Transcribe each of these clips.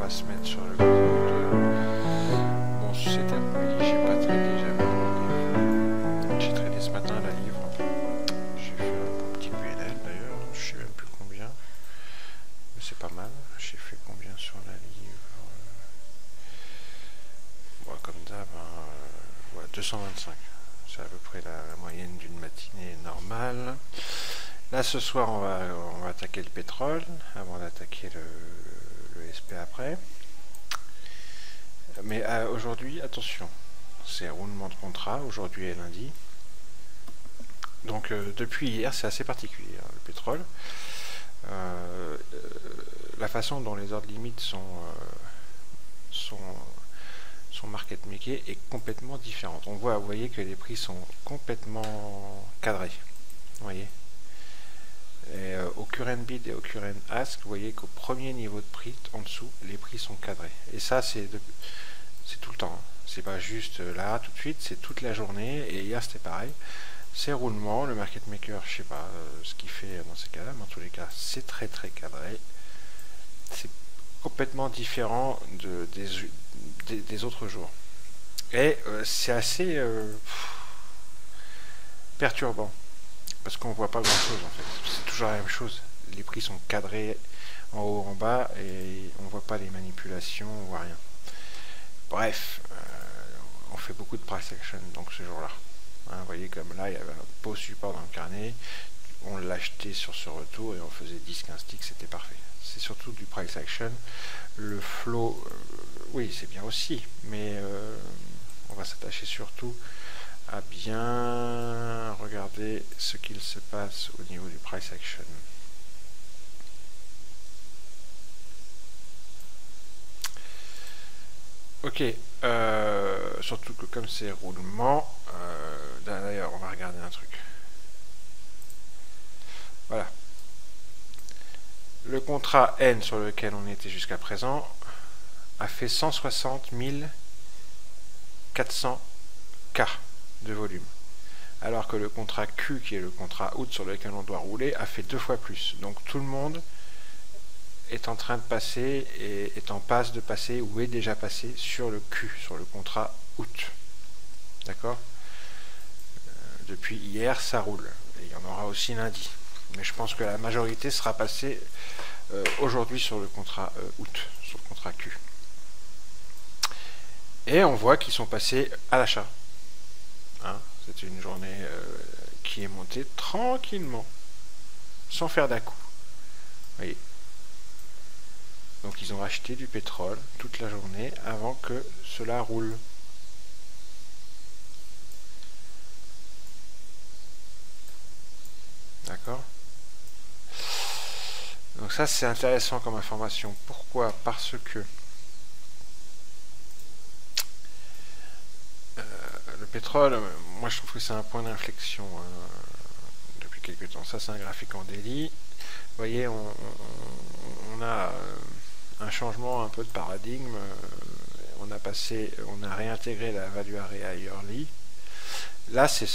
va se mettre sur le compte. Bon, c'était après-midi, j'ai pas tradé, j'avais un. J'ai tradé ce matin à la livre. J'ai fait un petit PNL d'ailleurs, je sais même plus combien. Mais c'est pas mal. J'ai fait combien sur la livre? Bon, comme d'hab, voilà, 225. C'est à peu près la moyenne d'une matinée normale. Là, ce soir, on va attaquer le pétrole avant d'attaquer le SP après. Mais aujourd'hui, attention, c'est roulement de contrat. Aujourd'hui est lundi. Donc, depuis hier, c'est assez particulier, hein, le pétrole. La façon dont les ordres limites sont market makés est complètement différente. On voit, vous voyez que les prix sont complètement cadrés. Vous voyez. Et au current bid et au current ask, vous voyez qu'au premier niveau de prix, en dessous, les prix sont cadrés. Et ça, c'est tout le temps. Hein. C'est pas juste là, tout de suite, c'est toute la journée. Et hier, c'était pareil. C'est roulement. Le market maker, je sais pas ce qu'il fait dans ces cas-là, mais en tous les cas, c'est très très cadré. C'est complètement différent des autres jours. Et c'est assez perturbant. Parce qu'on voit pas grand chose en fait. C'est toujours la même chose. Les prix sont cadrés en haut, en bas, et on voit pas les manipulations, on voit rien. Bref, on fait beaucoup de price action donc ce jour-là. Hein, vous voyez comme là, il y avait un beau support dans le carnet. On l'achetait sur ce retour et on faisait 10-15 ticks, c'était parfait. C'est surtout du price action. Le flow, oui, c'est bien aussi, mais on va s'attacher surtout à bien regarder ce qu'il se passe au niveau du price action. Ok, surtout que comme c'est roulement, d'ailleurs on va regarder un truc. Voilà. Le contrat N sur lequel on était jusqu'à présent a fait 160 400 K de volume. Alors que le contrat Q, qui est le contrat août sur lequel on doit rouler, a fait 2 fois plus. Donc tout le monde est en train de passer, et est en passe de passer, ou est déjà passé sur le Q, sur le contrat août. D'accord? Depuis hier, ça roule. Et il y en aura aussi lundi. Mais je pense que la majorité sera passée aujourd'hui sur le contrat août, sur le contrat Q. Et on voit qu'ils sont passés à l'achat. Hein, c'est une journée qui est montée tranquillement, sans faire d'à-coup. Voyez. Donc ils ont acheté du pétrole toute la journée avant que cela roule. D'accord? Donc ça c'est intéressant comme information. Pourquoi? Parce que le pétrole, moi je trouve que c'est un point d'inflexion depuis quelques temps. Ça c'est un graphique en daily. Vous voyez, on a un changement un peu de paradigme. On a réintégré la value area yearly. Là c'est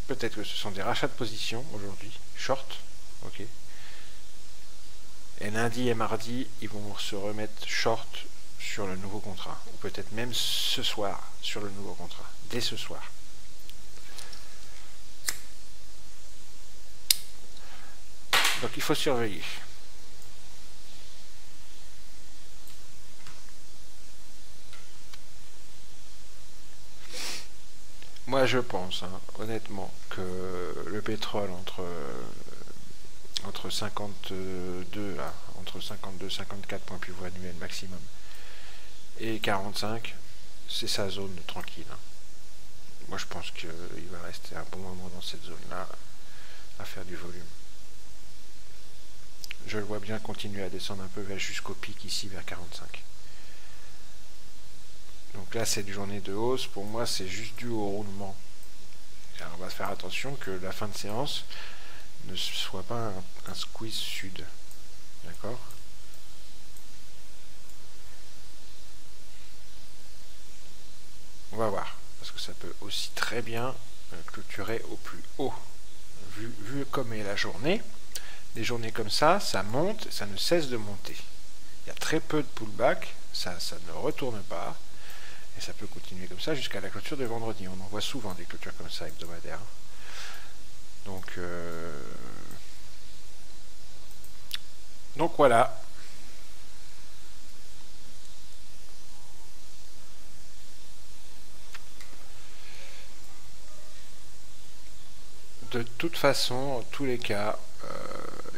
peut-être que ce sont des rachats de position aujourd'hui, short, ok. Et lundi et mardi, ils vont se remettre short sur le nouveau contrat, ou peut-être même ce soir sur le nouveau contrat, dès ce soir. Donc il faut surveiller. Moi je pense, hein, honnêtement, que le pétrole entre 52, là, entre 52-54 points pivot annuels maximum et 45, c'est sa zone tranquille. Hein. Moi je pense qu'il va rester un bon moment dans cette zone-là à faire du volume. Je le vois bien continuer à descendre un peu jusqu'au pic ici vers 45. Donc là c'est une journée de hausse, pour moi c'est juste dû au roulement. Et alors, on va faire attention que la fin de séance ne soit pas un squeeze sud. D'accord? On va voir, parce que ça peut aussi très bien clôturer au plus haut. Vu comme est la journée, les journées comme ça monte, ça ne cesse de monter. Il y a très peu de pullback, ça ne retourne pas. Et ça peut continuer comme ça jusqu'à la clôture de vendredi. On en voit souvent des clôtures comme ça hebdomadaires. Donc voilà. De toute façon, en tous les cas,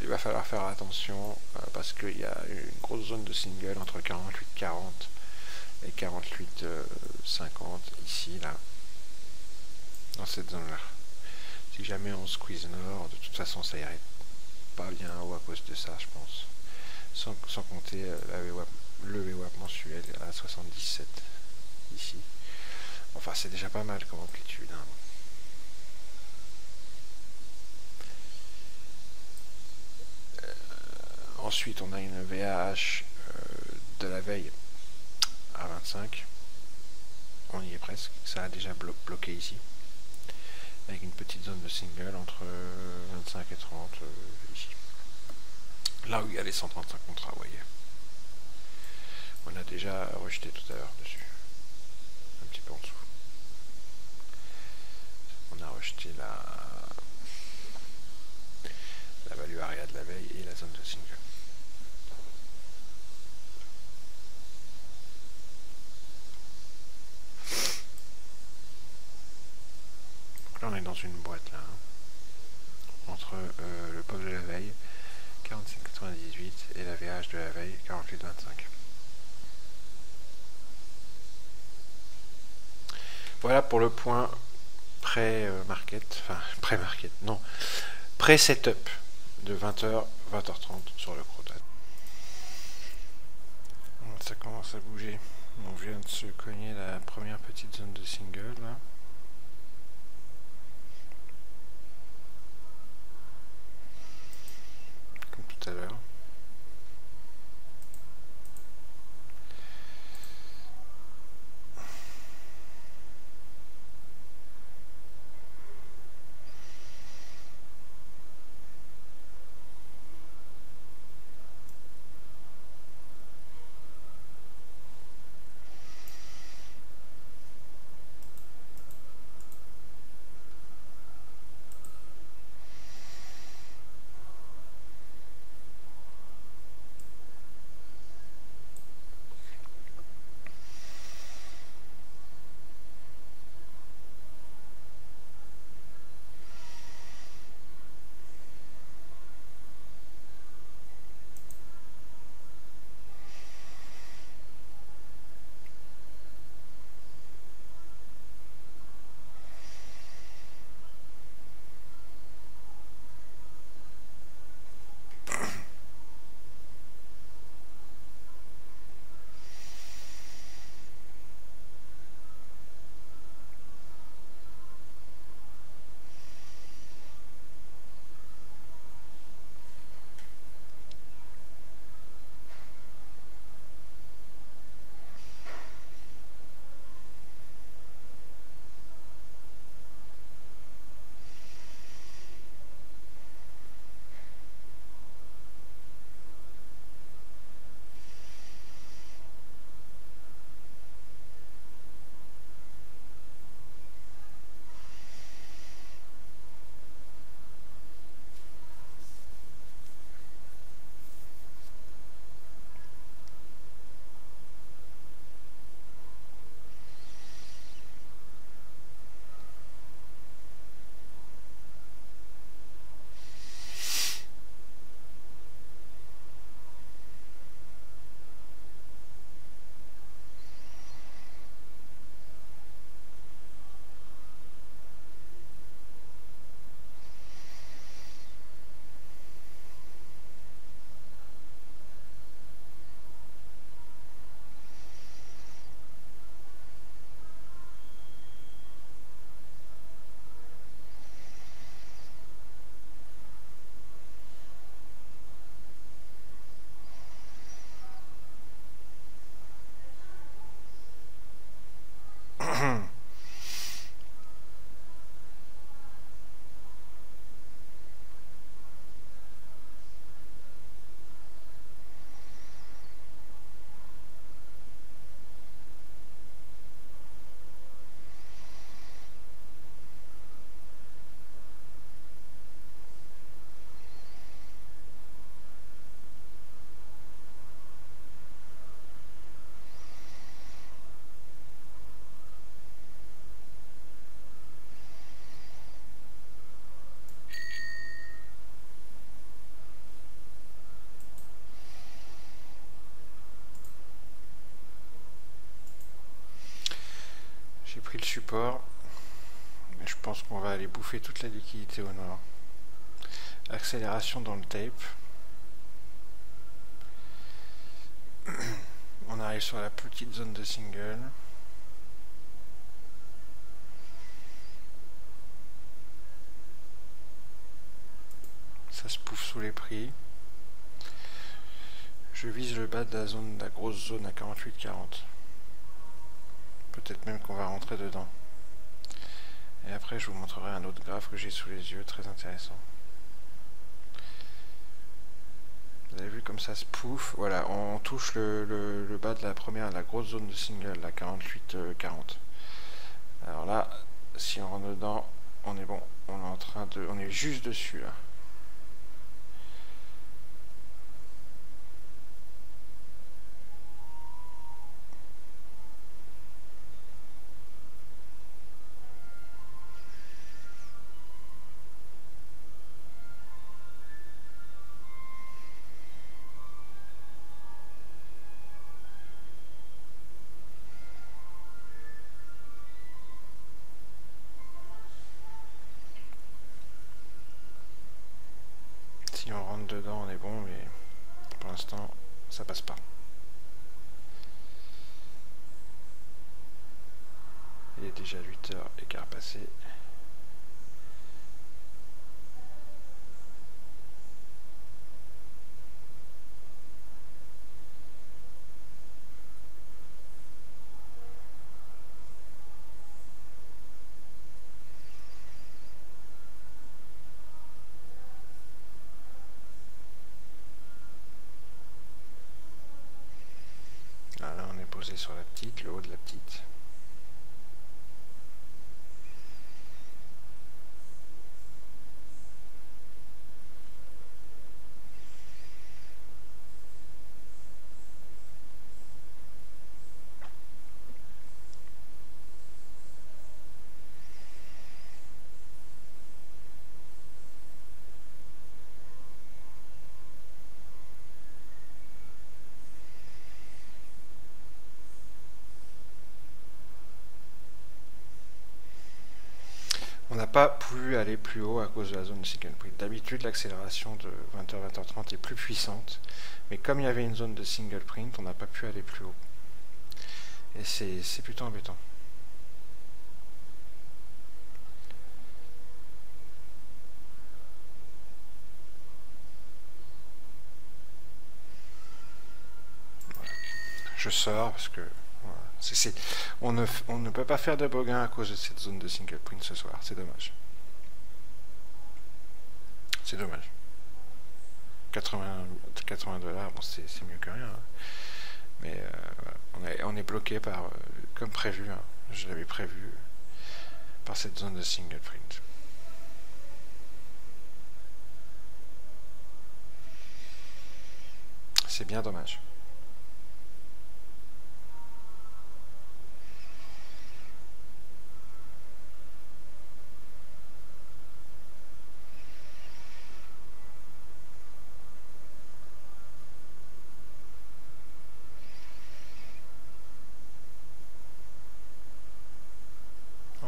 il va falloir faire attention parce qu'il y a une grosse zone de single entre 48,40 et 48,50 ici, là, dans cette zone-là. Si jamais on squeeze nord, de toute façon, ça irait pas bien haut à cause de ça, je pense. Sans compter le VWAP mensuel à 77 ici. Enfin, c'est déjà pas mal comme amplitude. Hein. Ensuite, on a une VAH de la veille à 25. On y est presque. Ça a déjà bloqué ici. Avec une petite zone de single entre 25 et 30 ici. Là où il y a les 135 contrats, vous voyez. On a déjà rejeté tout à l'heure dessus. Un petit peu en dessous. On a rejeté la value area de la veille et la zone de single. Donc là on est dans une boîte là. Entre le pop de la veille 45,98 et la VH de la veille 48,25. Voilà pour le point pré-market, enfin pré-market, non, pré-setup de 20h, 20h30 sur le Croton. Ça commence à bouger. On vient de se cogner la première petite zone de single là. Comme tout à l'heure. pris le support. Mais je pense qu'on va aller bouffer toute la liquidité au nord. Accélération dans le tape. On arrive sur la petite zone de single. Ça se pouffe sous les prix. Je vise le bas de la zone, de la grosse zone à 48,40. Peut-être même qu'on va rentrer dedans. Et après je vous montrerai un autre graphe que j'ai sous les yeux, très intéressant. Vous avez vu comme ça se pouffe. Voilà, on touche le bas de la première, la grosse zone de single, la 48,40. Alors là, si on rentre dedans, on est bon. On est juste dessus là. Si on rentre dedans, on est bon, mais pour l'instant, ça passe pas. Il est déjà 8h, écart passé. Là, on est posé sur la petite, le haut de la petite. On n'a pas pu aller plus haut à cause de la zone de single print. D'habitude, l'accélération de 20h, 20h30 est plus puissante, mais comme il y avait une zone de single print, on n'a pas pu aller plus haut. Et c'est plutôt embêtant. Voilà. Je sors parce que voilà, on ne peut pas faire de bogain à cause de cette zone de single print ce soir. C'est dommage. C'est dommage. 80 $, bon, c'est mieux que rien. Hein. Mais voilà, on est bloqué par, comme prévu, hein, je l'avais prévu, par cette zone de single print. C'est bien dommage.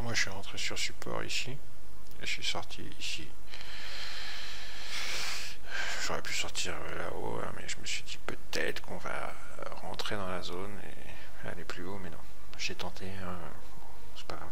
Moi je suis rentré sur support ici, et je suis sorti ici. J'aurais pu sortir là-haut, hein, mais je me suis dit peut-être qu'on va rentrer dans la zone et aller plus haut, mais non. J'ai tenté, hein, c'est pas grave.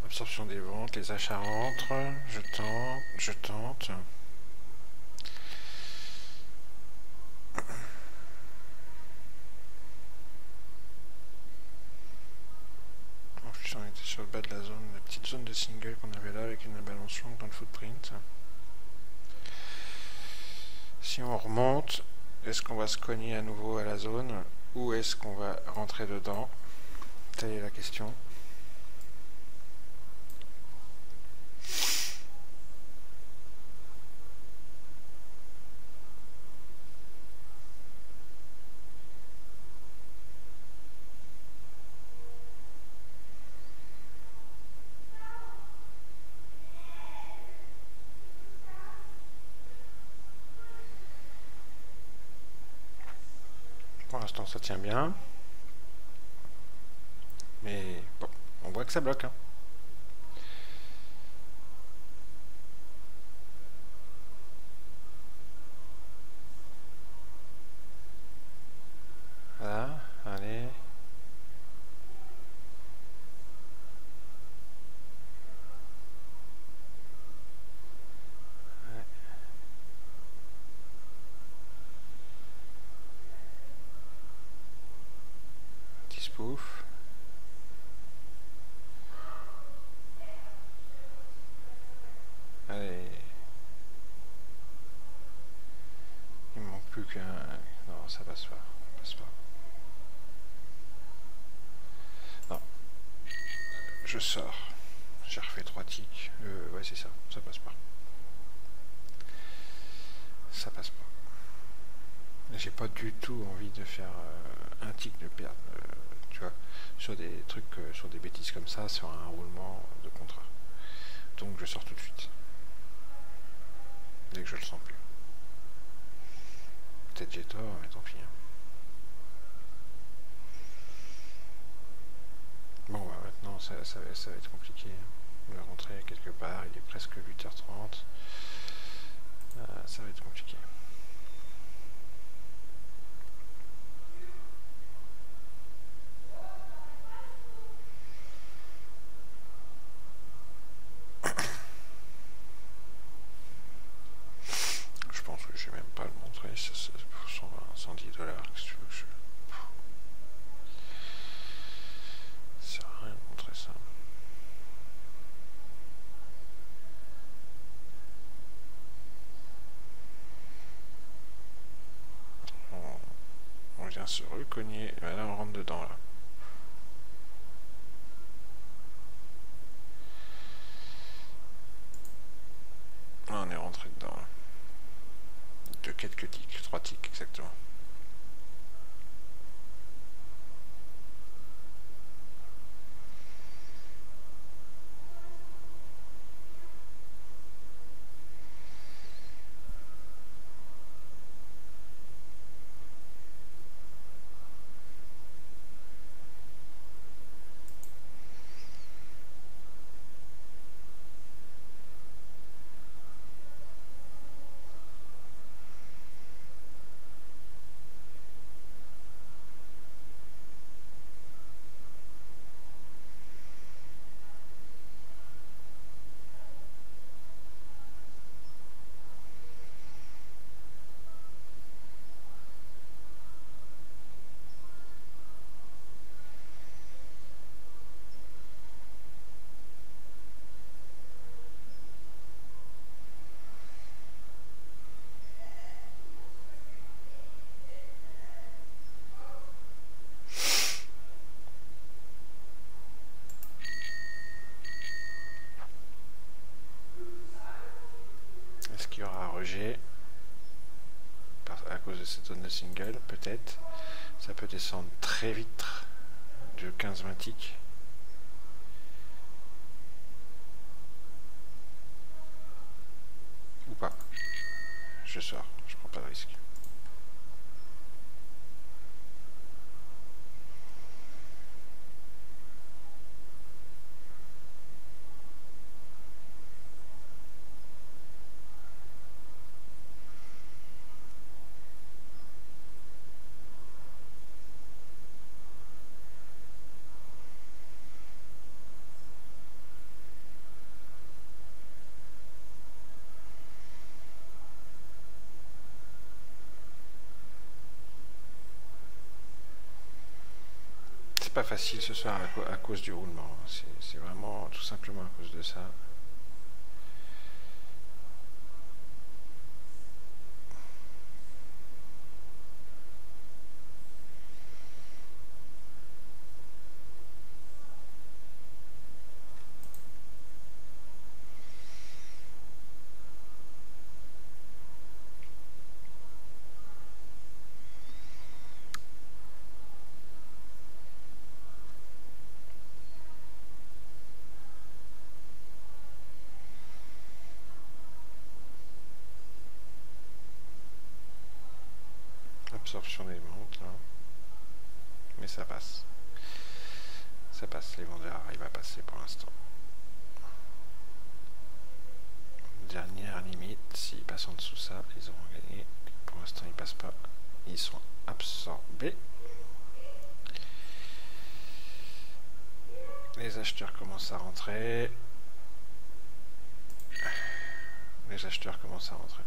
Absorption des ventes, les achats rentrent, je tente. single qu'on avait là avec une balance longue dans le footprint. Si on remonte, est-ce qu'on va se cogner à nouveau à la zone ou est-ce qu'on va rentrer dedans? Telle est la question. Pour l'instant, ça tient bien. Mais bon, on voit que ça bloque. Hein. Voilà, allez. Ouais. Petit spoof. Allez. Il me manque plus qu'un... Non, ça passe pas. Ça passe pas. Non. Je sors. J'ai refait 3 ticks. Ouais, c'est ça. Ça passe pas. Ça passe pas. J'ai pas du tout envie de faire un tick de perte. Tu vois, sur des trucs, sur des bêtises comme ça, sur un roulement de contrat. Donc je sors tout de suite. Dès que je le sens plus. Peut-être j'ai tort, mais tant pis. Bon, bah, maintenant ça va être compliqué. On va rentrer quelque part, il est presque 8h30. Ça va être compliqué. Je pense que je vais même pas le montrer. Ça, pour 110 $. Qu'est-ce que tu veux que je... Ça sert à rien de montrer ça. On vient se recogner. Là, on rentre dedans, là. Là, on est rentré dedans, là. De quelques ticks. 3 ticks, exactement. Est-ce qu'il y aura un rejet à cause de cette zone de single? Peut-être. Ça peut descendre très vite de 15-20 ticks. Ou pas. Je sors. Je prends pas de risque. pas facile ce soir à cause du roulement. C'est vraiment tout simplement à cause de ça. Absorption des ventes là. Mais ça passe. Ça passe, les vendeurs arrivent à passer pour l'instant. Dernière limite, s'ils passent en dessous ça, ils auront gagné. Pour l'instant ils passent pas. Ils sont absorbés. Les acheteurs commencent à rentrer. Les acheteurs commencent à rentrer.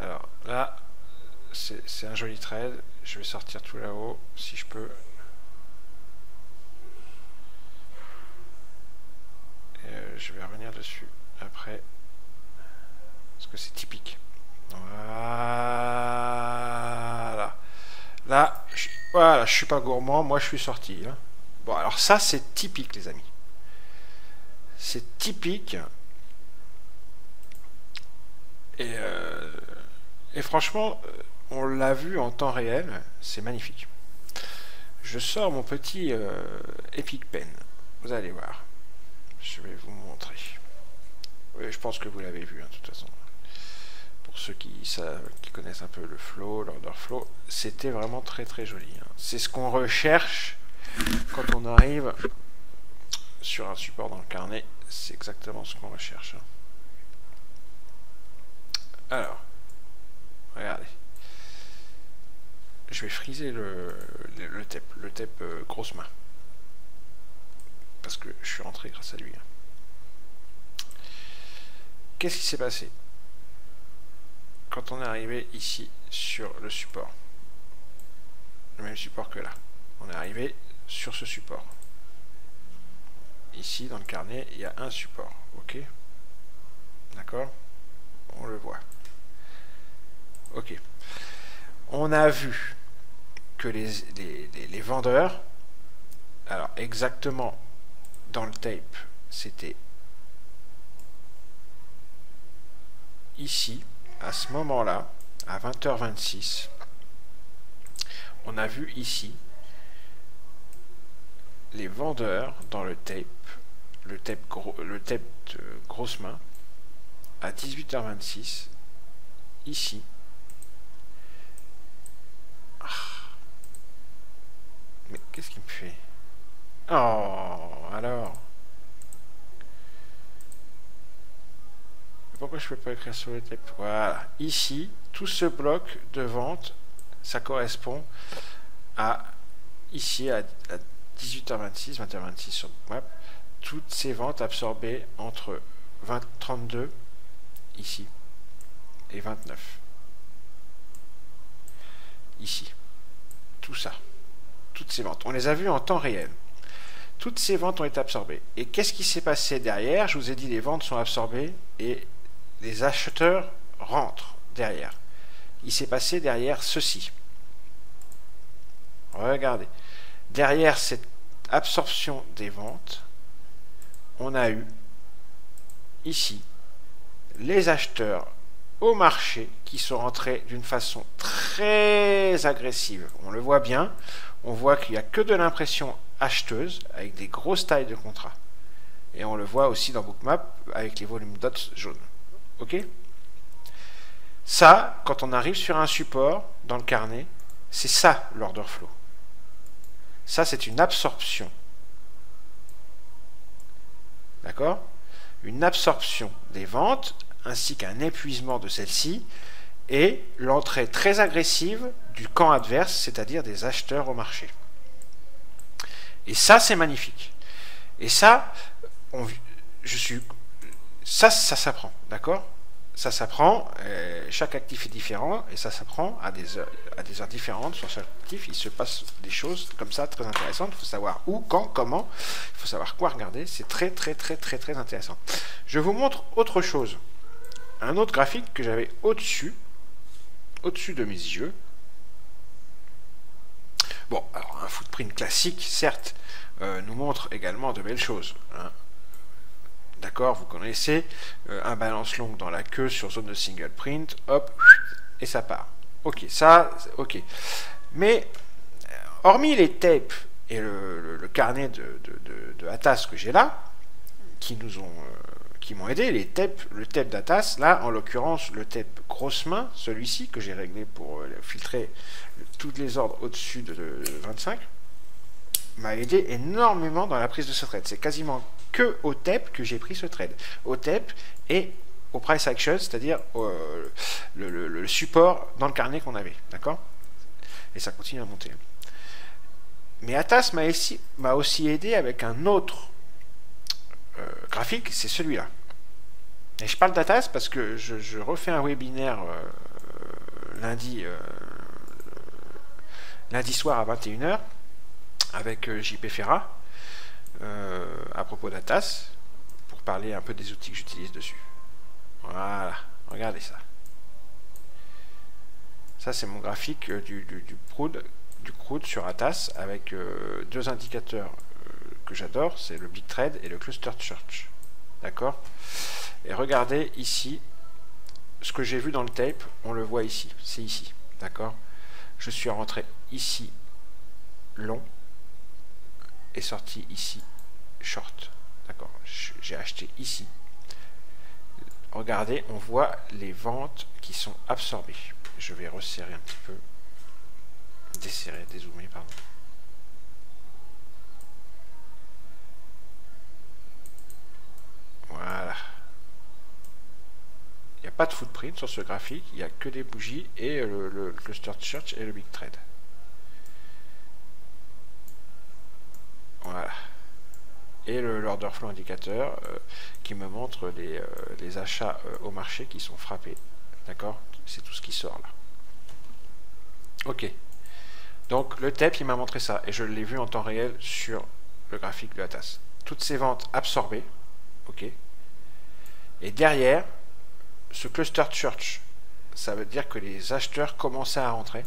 Alors là, c'est un joli trade. Je vais sortir tout là-haut si je peux. Et je vais revenir dessus après. Parce que c'est typique. Voilà. Là, voilà, je suis pas gourmand. Moi, je suis sorti. Hein. Bon, alors ça, c'est typique, les amis. C'est typique. Et franchement, on l'a vu en temps réel, c'est magnifique. Je sors mon petit Epic Pen. Vous allez voir. Je vais vous montrer. Oui, je pense que vous l'avez vu, hein, de toute façon. Pour ceux qui connaissent un peu le flow, l'order flow, c'était vraiment très très joli. Hein. C'est ce qu'on recherche quand on arrive sur un support dans le carnet. C'est exactement ce qu'on recherche. Hein. Alors, regardez. Je vais friser le TEP grosse main. Parce que je suis rentré grâce à lui. Qu'est-ce qui s'est passé quand on est arrivé ici sur le support? Le même support que là. On est arrivé sur ce support. Ici, dans le carnet, il y a un support. Ok? D'accord? On le voit. Ok. On a vu que les vendeurs, alors exactement dans le tape, c'était ici, à ce moment-là, à 20h26, on a vu ici les vendeurs dans le tape de grosse main, à 18h26, ici. Mais qu'est-ce qu'il me fait? Oh, alors. Pourquoi je ne peux pas écrire sur le tape? Voilà. Ici, tout ce bloc de vente, ça correspond à ici à 18h26, 20h26 sur le map, toutes ces ventes absorbées entre 32 ici et 29 ici. Tout ça. Toutes ces ventes. On les a vues en temps réel. Toutes ces ventes ont été absorbées. Et qu'est-ce qui s'est passé derrière? Je vous ai dit, les ventes sont absorbées et les acheteurs rentrent derrière. Il s'est passé derrière ceci. Regardez. Derrière cette absorption des ventes, on a eu ici les acheteurs au marché qui sont rentrés d'une façon très agressive. On le voit bien. On voit qu'il n'y a que de l'impression acheteuse avec des grosses tailles de contrats. Et on le voit aussi dans Bookmap avec les volumes dots jaunes. Ok? Ça, quand on arrive sur un support dans le carnet, c'est ça l'order flow. Ça, c'est une absorption. D'accord? Une absorption des ventes ainsi qu'un épuisement de celle-ci et l'entrée très agressive du camp adverse, c'est-à-dire des acheteurs au marché. Et ça, c'est magnifique. Et ça, ça s'apprend, d'accord? ça s'apprend, chaque actif est différent, et ça s'apprend à des heures différentes sur chaque actif. Il se passe des choses comme ça très intéressantes. Il faut savoir où, quand, comment, il faut savoir quoi regarder. C'est très intéressant. Je vous montre autre chose. Un autre graphique que j'avais au-dessus de mes yeux. Bon, alors un footprint classique, certes, nous montre également de belles choses, hein. D'accord, vous connaissez, un balance longue dans la queue sur zone de single print, hop, et ça part. Ok, ça, ok. Mais, hormis les tapes et le carnet de Atas que j'ai là, qui m'ont aidé, le tape d'Atas, là, en l'occurrence, le tape grosse main, celui-ci, que j'ai réglé pour filtrer tous les ordres au-dessus de 25, m'a aidé énormément dans la prise de ce trade. C'est quasiment que au tape que j'ai pris ce trade. Au tape et au price action, c'est-à-dire le support dans le carnet qu'on avait. D'accord? Et ça continue à monter. Mais Atas m'a aussi aidé avec un autre graphique, c'est celui-là. Et je parle d'Atas parce que je refais un webinaire lundi soir à 21h avec JP Ferrat à propos d'Atas pour parler un peu des outils que j'utilise dessus. Voilà, regardez ça. Ça c'est mon graphique du CRUD sur Atas avec deux indicateurs que j'adore, c'est le Big Trade et le Cluster Church. D'accord? Et regardez ici, ce que j'ai vu dans le tape, on le voit ici, c'est ici. D'accord? Je suis rentré ici long et sorti ici short. D'accord? J'ai acheté ici. Regardez, on voit les ventes qui sont absorbées. Je vais resserrer un petit peu. Desserrer, dézoomer, pardon. Voilà. Il n'y a pas de footprint sur ce graphique, il n'y a que des bougies et le Cluster Church et le Big Trade. Voilà. Et l'order flow indicateur qui me montre les achats au marché qui sont frappés. D'accord? C'est tout ce qui sort là. Ok. Donc le tape il m'a montré ça et je l'ai vu en temps réel sur le graphique de Atas. Toutes ces ventes absorbées. Ok. Et derrière, ce Cluster Church, ça veut dire que les acheteurs commençaient à rentrer.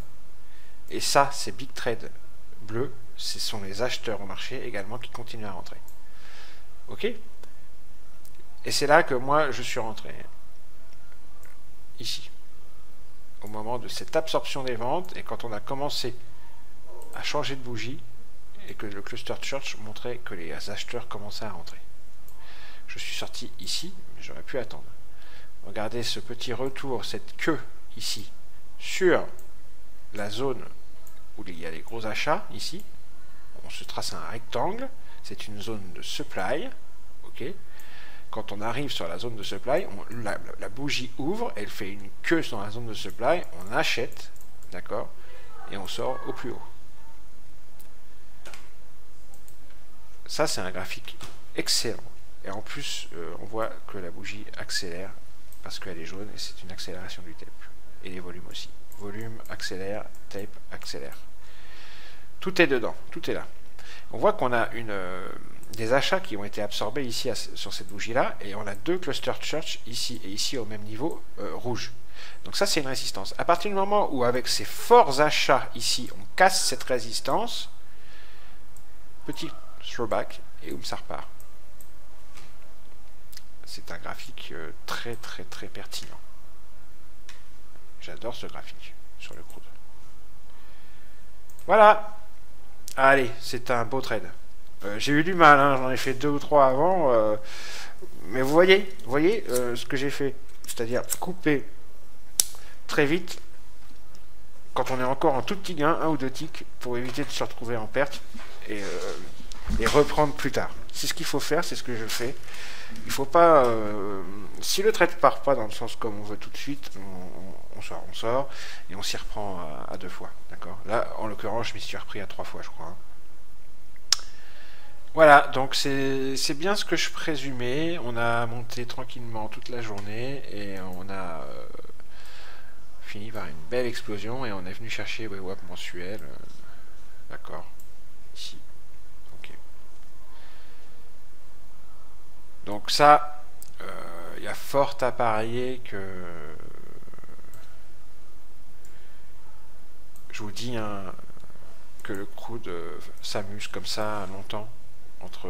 Et ça, c'est Big Trade bleu. Ce sont les acheteurs au marché également qui continuent à rentrer. Ok? Et c'est là que moi, je suis rentré. Ici. Au moment de cette absorption des ventes, et quand on a commencé à changer de bougie, et que le Cluster Church montrait que les acheteurs commençaient à rentrer. Je suis sorti ici, mais j'aurais pu attendre. Regardez ce petit retour, cette queue ici, sur la zone où il y a les gros achats, ici. On se trace un rectangle, c'est une zone de supply. Ok. Quand on arrive sur la zone de supply, la bougie ouvre, elle fait une queue dans la zone de supply, on achète, d'accord, et on sort au plus haut. Ça, c'est un graphique excellent. Et en plus, on voit que la bougie accélère parce qu'elle est jaune et c'est une accélération du tape. Et les volumes aussi. Volume accélère, tape accélère. Tout est dedans, tout est là. On voit qu'on a des achats qui ont été absorbés ici sur cette bougie-là et on a deux Cluster Church ici et ici au même niveau rouge. Donc ça, c'est une résistance. À partir du moment où avec ces forts achats ici, on casse cette résistance, petit throwback et ça repart. C'est un graphique très pertinent. J'adore ce graphique sur le CRUD. Voilà. Allez, c'est un beau trade. J'ai eu du mal, hein, j'en ai fait 2 ou 3 avant. Mais vous voyez ce que j'ai fait. C'est-à-dire couper très vite quand on est encore en tout petit gain, 1 ou 2 ticks, pour éviter de se retrouver en perte et reprendre plus tard. C'est ce qu'il faut faire, c'est ce que je fais. Il faut pas... si le trade part pas dans le sens comme on veut tout de suite, on sort, et on s'y reprend à 2 fois. D'accord. Là, en l'occurrence, je m'y suis repris à 3 fois, je crois. Hein. Voilà, donc c'est bien ce que je présumais. On a monté tranquillement toute la journée et on a fini par une belle explosion et on est venu chercher WAP mensuel. D'accord, ici. Ok. Donc ça, il y a fort à parier que je vous dis hein, que le CRUD s'amuse comme ça longtemps entre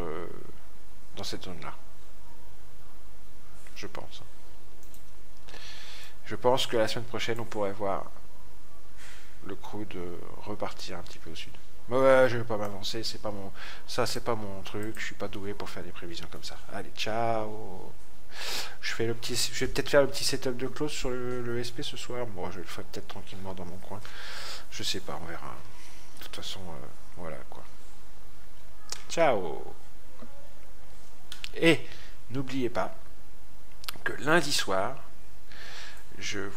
dans cette zone-là. Je pense. Je pense que la semaine prochaine, on pourrait voir le CRUD repartir un petit peu au sud. Mais ouais, je vais pas m'avancer, c'est pas mon, ça c'est pas mon truc. Je suis pas doué pour faire des prévisions comme ça. Allez, ciao. Je vais peut-être faire le petit setup de close sur le SP ce soir. Bon, je vais le faire peut-être tranquillement dans mon coin. Je sais pas, on verra. De toute façon, voilà quoi. Ciao. Et n'oubliez pas que lundi soir, je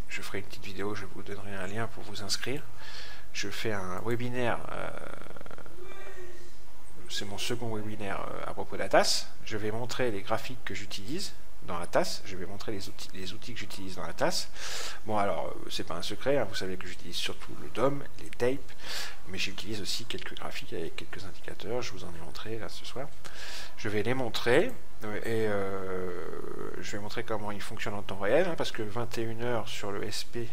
ferai une petite vidéo, je vous donnerai un lien pour vous inscrire. Je fais un webinaire, c'est mon second webinaire à propos de la tasse. Je vais montrer les graphiques que j'utilise dans la tasse, je vais montrer les outils que j'utilise dans la tasse. Bon alors, c'est pas un secret, hein, vous savez que j'utilise surtout le DOM, les tapes, mais j'utilise aussi quelques graphiques avec quelques indicateurs, je vous en ai montré là ce soir. Je vais les montrer, et je vais montrer comment ils fonctionnent en temps réel, hein, parce que 21h sur le SP,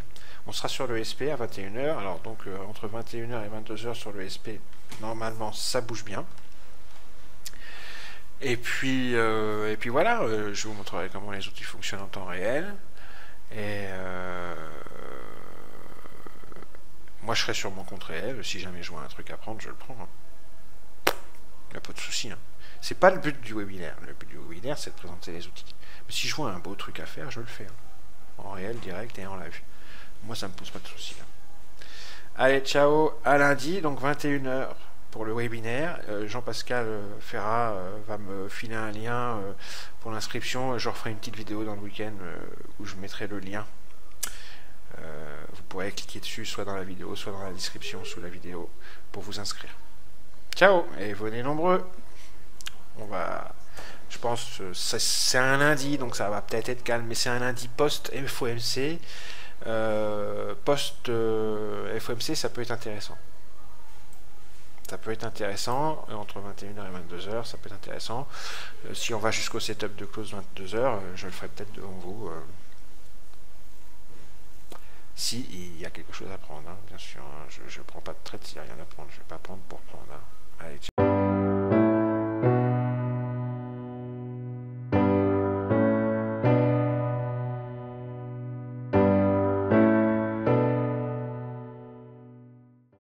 on sera sur le SP à 21h, alors donc entre 21h et 22h sur le SP, normalement ça bouge bien. Et puis voilà, je vous montrerai comment les outils fonctionnent en temps réel. Et moi je serai sur mon compte réel, si jamais je vois un truc à prendre, je le prends. Il n'y a pas de souci. Hein. C'est pas le but du webinaire. Le but du webinaire, c'est de présenter les outils. Mais si je vois un beau truc à faire, je le fais. Hein. En réel, direct et en live. Moi, ça me pose pas de soucis. Hein. Allez, ciao, à lundi, donc 21h pour le webinaire. Jean-Pascal Ferrat va me filer un lien pour l'inscription. Je referai une petite vidéo dans le week-end où je mettrai le lien. Vous pourrez cliquer dessus, soit dans la vidéo, soit dans la description sous la vidéo, pour vous inscrire. Ciao, et venez nombreux. On va, je pense, c'est un lundi, donc ça va peut-être être calme, mais c'est un lundi post-FOMC. Post-FOMC, ça peut être intéressant. Ça peut être intéressant, entre 21h et 22h, ça peut être intéressant. Si on va jusqu'au setup de close 22h, je le ferai peut-être devant vous. Si il y a quelque chose à prendre, hein, bien sûr. Hein, je ne prends pas de traite s'il n'y a rien à prendre. Je ne vais pas prendre pour prendre. Hein. Allez,